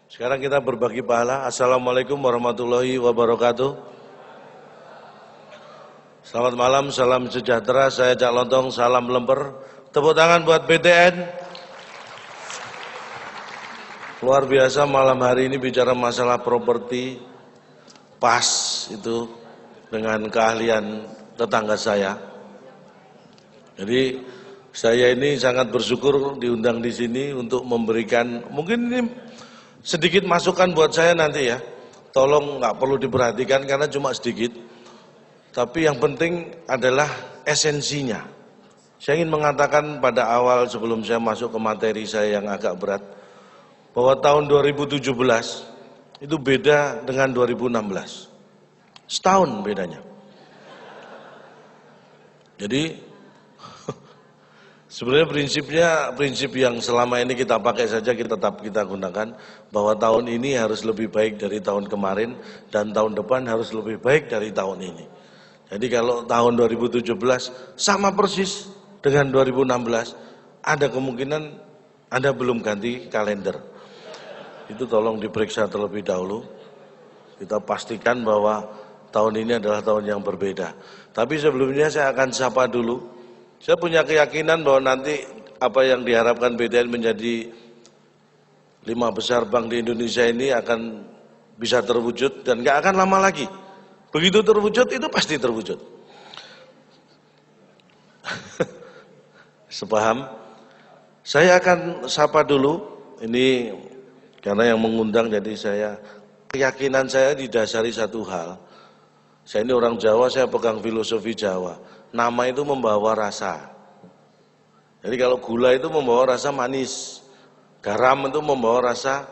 Sekarang kita berbagi pahala. Assalamualaikum warahmatullahi wabarakatuh. Selamat malam, salam sejahtera. Saya Cak Lontong, salam lemper. Tepuk tangan buat BTN. Luar biasa malam hari ini bicara masalah properti. Pas itu dengan keahlian tetangga saya. Jadi saya ini sangat bersyukur diundang di sini untuk memberikan, mungkin ini sedikit masukan buat saya nanti ya. Tolong nggak perlu diperhatikan karena cuma sedikit. Tapi yang penting adalah esensinya. Saya ingin mengatakan pada awal sebelum saya masuk ke materi saya yang agak berat, bahwa tahun 2017 itu beda dengan 2016. Setahun bedanya. Jadi sebenarnya prinsip yang selama ini kita pakai saja kita gunakan, bahwa tahun ini harus lebih baik dari tahun kemarin dan tahun depan harus lebih baik dari tahun ini. Jadi kalau tahun 2017 sama persis dengan 2016, ada kemungkinan Anda belum ganti kalender. Itu tolong diperiksa terlebih dahulu. Kita pastikan bahwa tahun ini adalah tahun yang berbeda. Tapi sebelumnya saya akan sapa dulu. Saya punya keyakinan bahwa nanti apa yang diharapkan BTN menjadi 5 besar bank di Indonesia ini akan bisa terwujud dan gak akan lama lagi. Begitu terwujud itu pasti terwujud. Sepaham? Saya akan sapa dulu, ini karena yang mengundang jadi keyakinan saya didasari satu hal. Saya ini orang Jawa, saya pegang filosofi Jawa. Nama itu membawa rasa. Jadi kalau gula itu membawa rasa manis, garam itu membawa rasa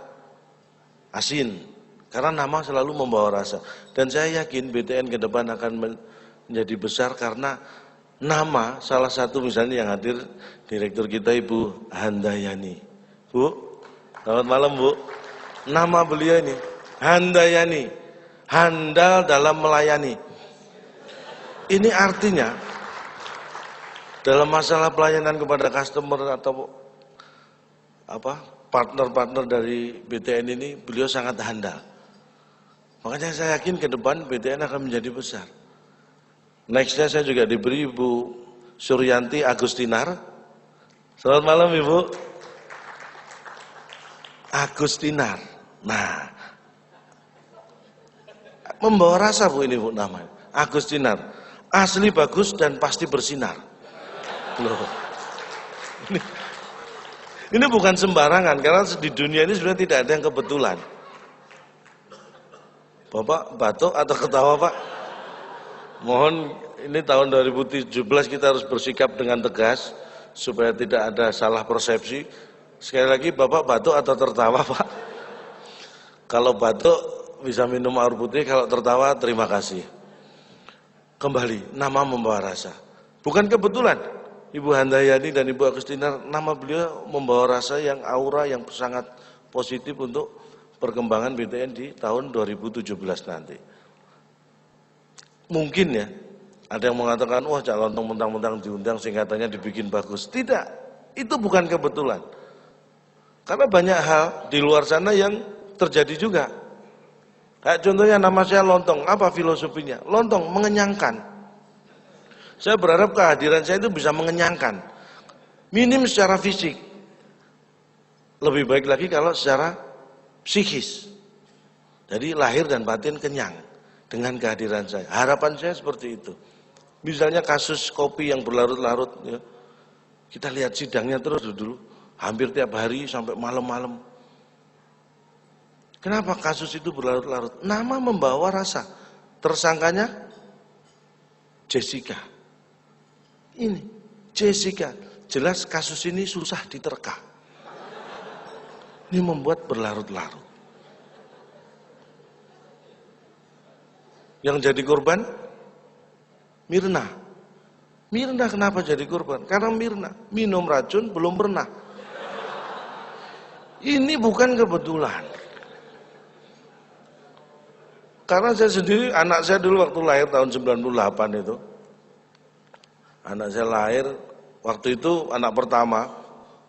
asin. Karena nama selalu membawa rasa. Dan saya yakin BTN ke depan akan menjadi besar karena nama salah satu misalnya yang hadir direktur kita Ibu Handayani. Bu, selamat malam Bu. Nama beliau ini Handayani, handal dalam melayani. Ini artinya dalam masalah pelayanan kepada customer atau partner-partner dari BTN ini beliau sangat handal. Makanya saya yakin ke depan BTN akan menjadi besar. Nextnya saya juga diberi Ibu Suryanti Agustinar. Selamat malam Ibu. Agustinar. Nah, membawa rasa Bu ini Bu namanya. Agustinar. Asli bagus dan pasti bersinar. Loh. Ini bukan sembarangan karena di dunia ini sebenarnya tidak ada yang kebetulan. Bapak batuk atau ketawa Pak? Mohon ini tahun 2017 kita harus bersikap dengan tegas supaya tidak ada salah persepsi. Sekali lagi Bapak batuk atau tertawa Pak? Kalau batuk bisa minum air putih, kalau tertawa terima kasih. Kembali, nama membawa rasa. Bukan kebetulan, Ibu Handayani dan Ibu Agustinar, nama beliau membawa rasa yang aura yang sangat positif untuk perkembangan BTN di tahun 2017 nanti. Mungkin ya, ada yang mengatakan, wah Cak Lontong mentang-mentang diundang singkatannya dibikin bagus. Tidak, itu bukan kebetulan. Karena banyak hal di luar sana yang terjadi juga. Kayak contohnya nama saya Lontong, apa filosofinya? Lontong, mengenyangkan. Saya berharap kehadiran saya itu bisa mengenyangkan. Minim secara fisik. Lebih baik lagi kalau secara psikis. Jadi lahir dan batin kenyang dengan kehadiran saya. Harapan saya seperti itu. Misalnya kasus kopi yang berlarut-larut. Ya. Kita lihat sidangnya terus dulu. Hampir tiap hari sampai malam-malam. Kenapa kasus itu berlarut-larut? Nama membawa rasa. Tersangkanya Jessica. Ini Jessica. Jelas kasus ini susah diterka. Ini membuat berlarut-larut. Yang jadi korban Mirna. Mirna kenapa jadi korban? Karena Mirna minum racun belum pernah. Ini bukan kebetulan. Karena saya sendiri, anak saya dulu waktu lahir tahun 98 itu. Anak saya lahir, waktu itu anak pertama,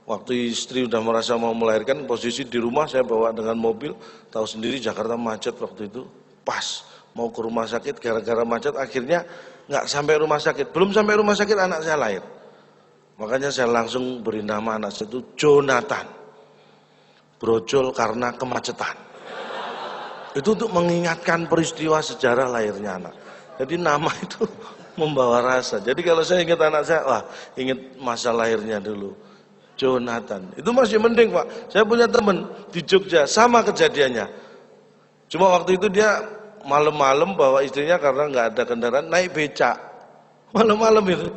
Waktu istri udah merasa mau melahirkan, posisi di rumah saya bawa dengan mobil, tahu sendiri Jakarta macet waktu itu, pas mau ke rumah sakit gara-gara macet akhirnya nggak sampai rumah sakit, belum sampai rumah sakit anak saya lahir. Makanya saya langsung beri nama anak saya itu Jonathan, brojol karena kemacetan. Itu untuk mengingatkan peristiwa sejarah lahirnya anak. Jadi nama itu membawa rasa. Jadi kalau saya ingat anak saya, wah ingat masa lahirnya dulu. Jonathan, itu masih mending Pak. Saya punya teman di Jogja, sama kejadiannya. Cuma waktu itu dia malam-malam bawa istrinya karena nggak ada kendaraan, naik becak. Malam-malam itu,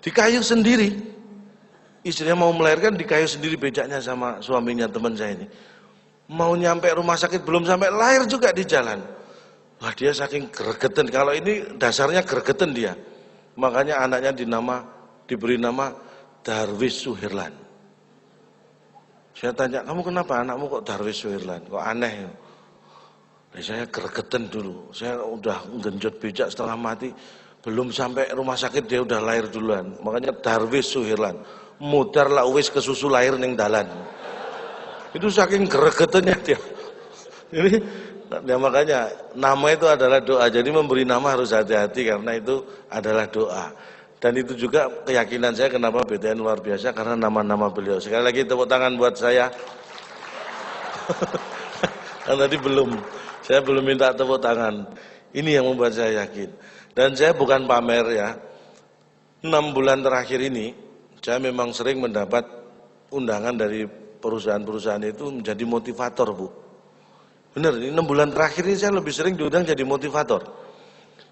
di kayu sendiri. Istrinya mau melahirkan, di kayu sendiri becaknya sama suaminya teman saya ini. Mau nyampe rumah sakit, belum sampai lahir juga di jalan. Wah dia saking gregetan, kalau ini dasarnya gregetan dia. Makanya anaknya diberi nama Darwis Suherlan. Saya tanya, kamu kenapa anakmu kok Darwis Suherlan? Kok aneh? Saya gregetan dulu. Saya udah genjot becak setengah mati. Belum sampai rumah sakit dia udah lahir duluan. Makanya Darwis Suherlan. Mudar lah wis kesusu lahir ning dalan. Itu saking gregetannya dia. Ini ya makanya nama itu adalah doa. Jadi memberi nama harus hati-hati karena itu adalah doa. Dan itu juga keyakinan saya kenapa BTN luar biasa karena nama-nama beliau. Sekali lagi tepuk tangan buat saya. Kan tadi saya belum minta tepuk tangan. Ini yang membuat saya yakin. Dan saya bukan pamer ya. 6 bulan terakhir ini saya memang sering mendapat undangan dari perusahaan-perusahaan itu menjadi motivator, Bu. Benar, ini 6 bulan terakhir ini saya lebih sering diundang jadi motivator.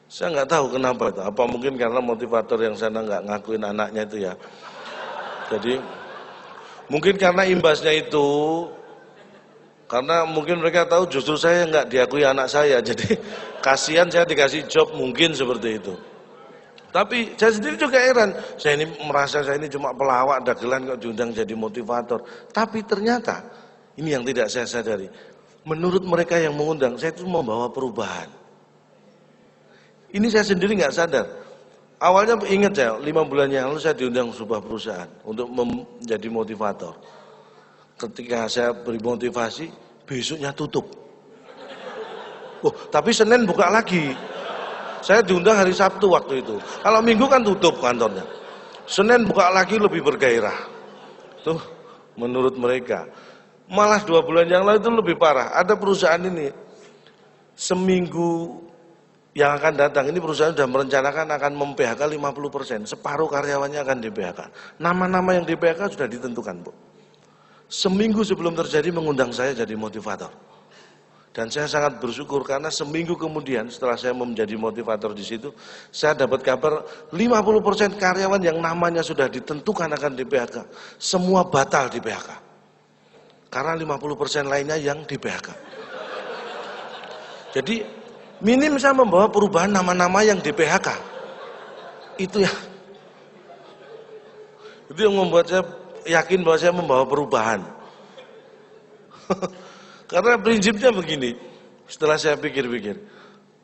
Saya nggak tahu kenapa itu. Apa mungkin karena motivator yang sana nggak ngakuin anaknya itu ya. Jadi mungkin karena imbasnya itu, karena mungkin mereka tahu justru saya nggak diakui anak saya. Jadi kasihan saya dikasih job mungkin seperti itu. Tapi saya sendiri juga heran. Saya ini merasa saya ini cuma pelawak dagelan kok diundang jadi motivator. Tapi ternyata ini yang tidak saya sadari. Menurut mereka yang mengundang, saya itu membawa perubahan. Ini saya sendiri nggak sadar. Awalnya ingat saya, 5 bulan yang lalu saya diundang sebuah perusahaan untuk menjadi motivator. Ketika saya beri motivasi, besoknya tutup. Oh, tapi Senin buka lagi. Saya diundang hari Sabtu waktu itu. Kalau Minggu kan tutup kantornya. Senin buka lagi lebih bergairah. Tuh, menurut mereka. Malah 2 bulan yang lalu itu lebih parah. Ada perusahaan ini, seminggu yang akan datang, ini perusahaan sudah merencanakan akan mem-PHK 50%. Separuh karyawannya akan di-PHK. Nama-nama yang di-PHK sudah ditentukan, Bu. Seminggu sebelum terjadi mengundang saya jadi motivator. Dan saya sangat bersyukur karena seminggu kemudian setelah saya menjadi motivator di situ, saya dapat kabar 50% karyawan yang namanya sudah ditentukan akan di-PHK. Semua batal di-PHK. Karena 50% lainnya yang di-PHK. Jadi minim saya membawa perubahan nama-nama yang di PHK. Itu yang membuat saya yakin bahwa saya membawa perubahan. Karena prinsipnya begini, setelah saya pikir-pikir,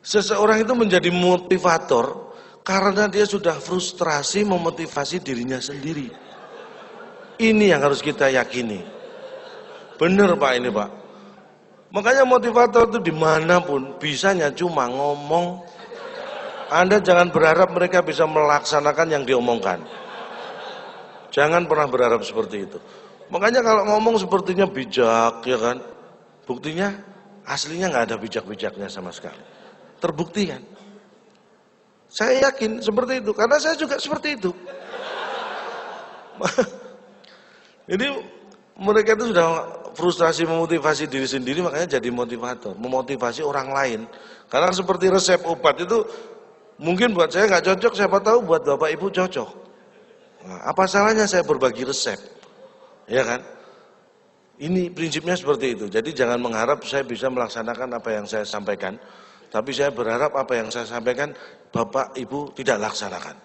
seseorang itu menjadi motivator karena dia sudah frustrasi memotivasi dirinya sendiri. Ini yang harus kita yakini. Benar Pak ini Pak. Makanya motivator itu dimanapun bisanya cuma ngomong. Anda jangan berharap mereka bisa melaksanakan yang diomongkan. Jangan pernah berharap seperti itu. Makanya kalau ngomong sepertinya bijak ya kan. Buktinya aslinya nggak ada bijak-bijaknya sama sekali. Terbukti kan. Saya yakin seperti itu karena saya juga seperti itu. Jadi mereka itu sudah frustrasi memotivasi diri sendiri makanya jadi motivator, memotivasi orang lain. Karena seperti resep obat itu mungkin buat saya nggak cocok, siapa tahu buat Bapak Ibu cocok. Nah, apa salahnya saya berbagi resep? Ya kan? Ini prinsipnya seperti itu. Jadi jangan mengharap saya bisa melaksanakan apa yang saya sampaikan, tapi saya berharap apa yang saya sampaikan Bapak Ibu tidak laksanakan.